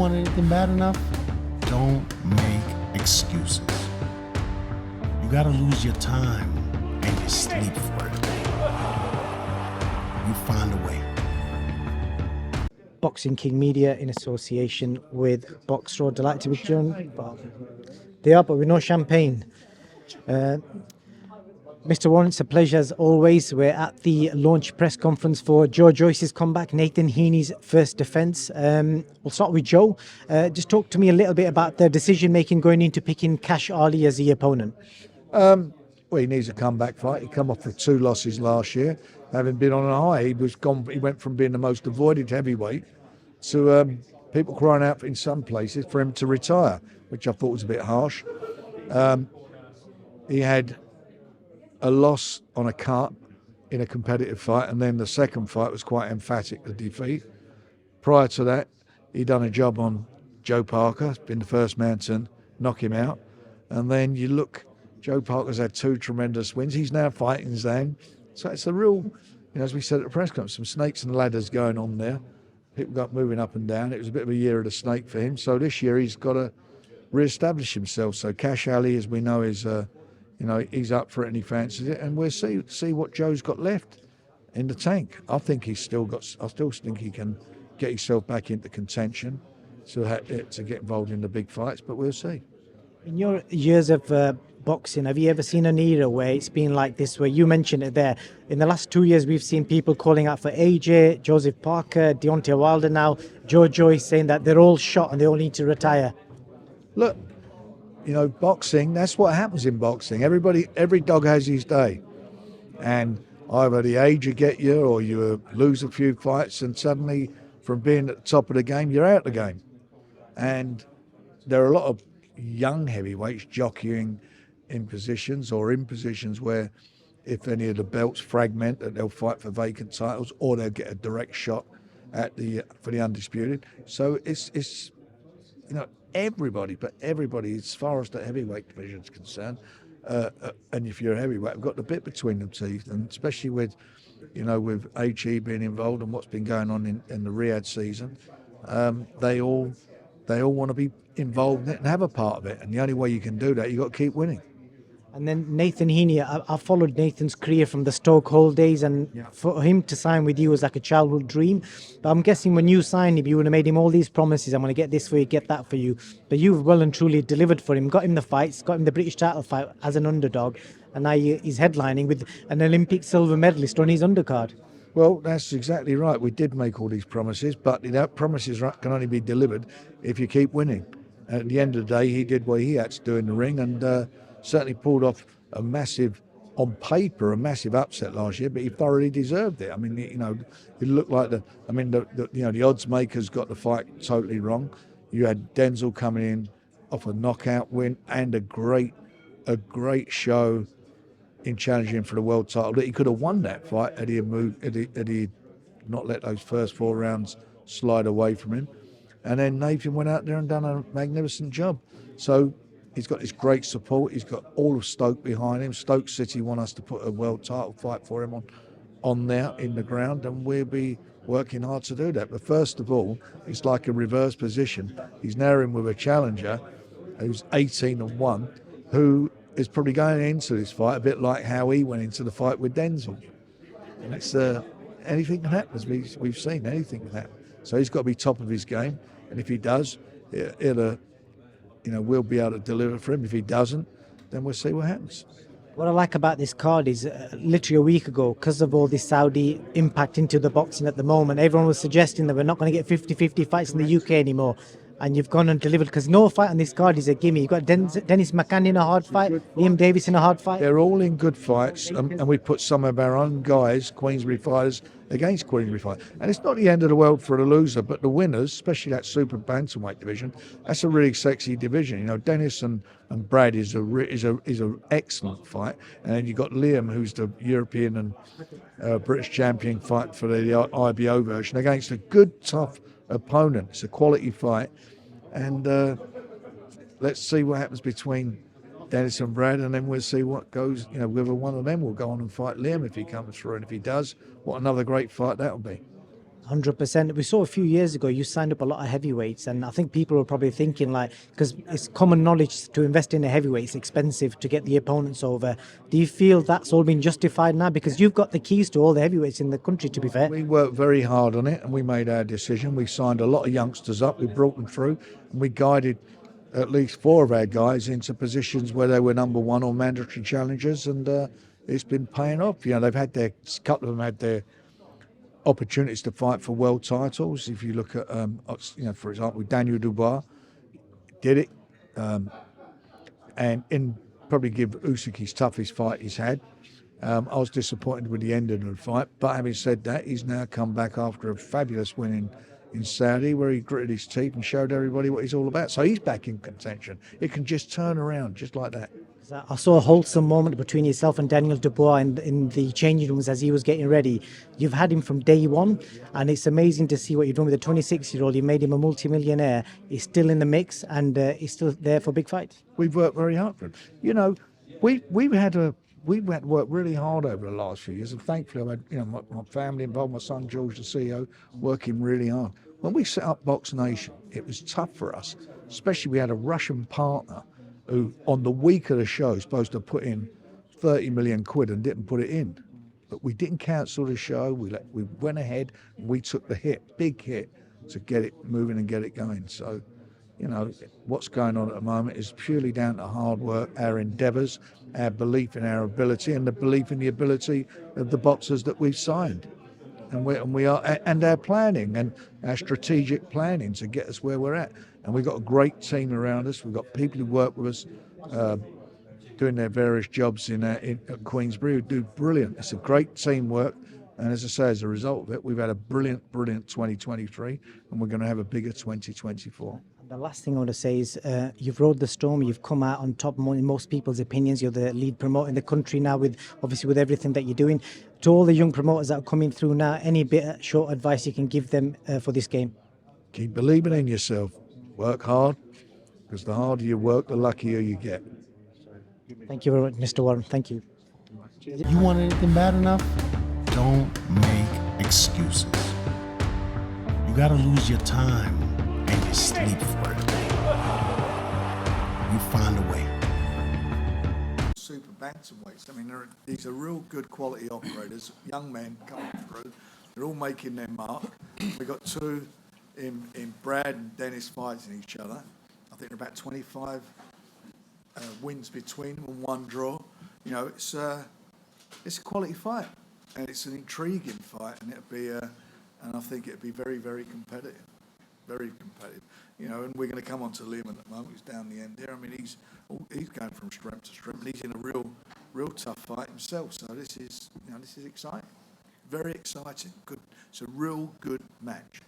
want anything bad enough, don't make excuses. You gotta lose your time and your sleep for it. You find a way. Boxing King Media in association with Box Road. Delighted to be joined. They are, but with no champagne. Mr. Warren, it's a pleasure as always. We're at the launch press conference for Joyce's comeback, Nathan Heaney's first defence. We'll start with Joe. Just talk to me a little bit about the decision making going into picking Cash Ali as the opponent. Well, he needs a comeback fight. He come off with 2 losses last year, having been on a high. He went from being the most avoided heavyweight to people crying out in some places for him to retire, which I thought was a bit harsh. He had a loss on a cut in a competitive fight, and then the second fight was quite emphatic, the defeat. Prior to that, he'd done a job on Joe Parker, been the first man to knock him out. And then you look, Joe Parker's had 2 tremendous wins. He's now fighting Zhang. So it's a real, as we said at the press conference, some snakes and ladders going on there. People got moving up and down. It was a bit of a year of the snake for him. So this year he's got to re-establish himself. So Cash Ali, as we know, is he's up for it and he fancies it, and we'll see what Joe's got left in the tank. I still think he can get himself back into contention to get involved in the big fights, but we'll see. In your years of boxing, have you ever seen an era where it's been like this, where you mentioned it there? In the last 2 years, we've seen people calling out for AJ, Joseph Parker, Deontay Wilder now, Joyce, saying that they're all shot and they all need to retire. Look, boxing, that's what happens in boxing. Every dog has his day. And either the age will get you, or you lose a few fights, and suddenly from being at the top of the game, you're out of the game. And there are a lot of young heavyweights jockeying in positions where if any of the belts fragment, that they'll fight for vacant titles, or they'll get a direct shot for the undisputed. So it's everybody, as far as the heavyweight division is concerned, and if you're a heavyweight, have got the bit between them teeth, and especially with HE being involved and what's been going on in the Riyadh season, they all want to be involved in it and have a part of it, and the only way you can do that, you've got to keep winning. And then Nathan Heaney, I followed Nathan's career from the Stoke Hall days, and for him to sign with you was like a childhood dream. But I'm guessing when you signed him, you would have made him all these promises. I'm going to get this for you, get that for you. But you've well and truly delivered for him, got him the fights, got him the British title fight as an underdog, and now he's headlining with an Olympic silver medalist on his undercard. Well, that's exactly right. We did make all these promises, but promises can only be delivered if you keep winning. At the end of the day, he did what he had to do in the ring, and certainly pulled off a massive upset last year, but he thoroughly deserved it. I mean, it looked like the odds makers got the fight totally wrong. You had Denzel coming in off a knockout win and a great show in challenging for the world title. That he could have won that fight had he not let those first 4 rounds slide away from him. And then Nathan went out there and done a magnificent job. So he's got this great support. He's got all of Stoke behind him. Stoke City want us to put a world title fight for him on there in the ground, and we'll be working hard to do that. But first of all, it's like a reverse position. He's now in with a challenger who's 18-1, who is probably going into this fight a bit like how he went into the fight with Denzel. And it's anything can happen, as we've seen. Anything can happen. So he's got to be top of his game, and if he does, we'll be able to deliver for him. If he doesn't, then we'll see what happens. What I like about this card is literally a week ago, because of all this Saudi impact into the boxing at the moment, everyone was suggesting that we're not going to get 50-50 fights in the UK anymore. And you've gone and delivered, because no fight on this card is a gimme. You've got Dennis McCann in a hard fight, Liam Davis in a hard fight. They're all in good fights, and we put some of our own guys, Queensberry fighters, against Queensberry fighters. And it's not the end of the world for the loser, but the winners, especially that super bantamweight division, that's a really sexy division. Dennis and Brad is a excellent fight, and then you've got Liam, who's the European and British champion, fight for the IBO version against a good, tough opponent. It's a quality fight, and let's see what happens between Dennis and Brad, and then we'll see what goes, whether one of them will go on and fight Liam if he comes through, and if he does, what another great fight that'll be. 100%. We saw a few years ago you signed up a lot of heavyweights, and I think people are probably thinking like, because it's common knowledge to invest in a heavyweight, it's expensive to get the opponents over. Do you feel that's all been justified now? Because you've got the keys to all the heavyweights in the country, to be fair. We worked very hard on it and we made our decision. We signed a lot of youngsters up, we brought them through, and we guided at least 4 of our guys into positions where they were number 1 or mandatory challengers, and it's been paying off. You know, a couple of them had their opportunities to fight for world titles. If you look at, for example, Daniel Dubois did it, and probably give Usyk his toughest fight he's had. I was disappointed with the ending of the fight, but having said that, he's now come back after a fabulous win in Saudi, where he gritted his teeth and showed everybody what he's all about. So he's back in contention. It can just turn around just like that. I saw a wholesome moment between yourself and Daniel Dubois in the changing rooms as he was getting ready. You've had him from day one, and it's amazing to see what you've done with a 26-year-old. You made him a multimillionaire. He's still in the mix, and he's still there for big fights. We've worked very hard for him. You know, we've had to work really hard over the last few years, and thankfully I've had my family involved, my son George, the CEO, working really hard. When we set up Box Nation, it was tough for us, especially we had a Russian partner who, on the week of the show, was supposed to put in 30 million quid and didn't put it in. But we didn't cancel the show. We went ahead and we took the hit, big hit, to get it moving and get it going. So, you know, what's going on at the moment is purely down to hard work, our endeavours, our belief in our ability, and the belief in the ability of the boxers that we've signed. And our planning and our strategic planning to get us where we're at. And we've got a great team around us. We've got people who work with us, doing their various jobs at Queensberry, who do brilliant. It's a great teamwork. And as I say, as a result of it, we've had a brilliant 2023, and we're going to have a bigger 2024. The last thing I want to say is you've rode the storm, you've come out on top in most people's opinions. You're the lead promoter in the country now, with everything that you're doing. To all the young promoters that are coming through now, any bit of short advice you can give them for this game? Keep believing in yourself. Work hard, because the harder you work, the luckier you get. Thank you very much, Mr. Warren. Thank you. You want anything bad enough? Don't make excuses. You gotta lose your time and your sleep for it. You find a way. Super bantamweights. I mean, these are real good quality operators, young men coming through. They're all making their mark. We've got 2 in Brad and Dennis fighting each other. I think there are about 25 wins between them and 1 draw. You know, it's a quality fight, and it's an intriguing fight, and and I think it'd be very, very competitive. Very competitive. You know, and we're going to come on to Liam at the moment. He's down the end there. I mean, he's going from strength to strength. He's in a real tough fight himself. So this is exciting. Very exciting. Good. It's a real good match.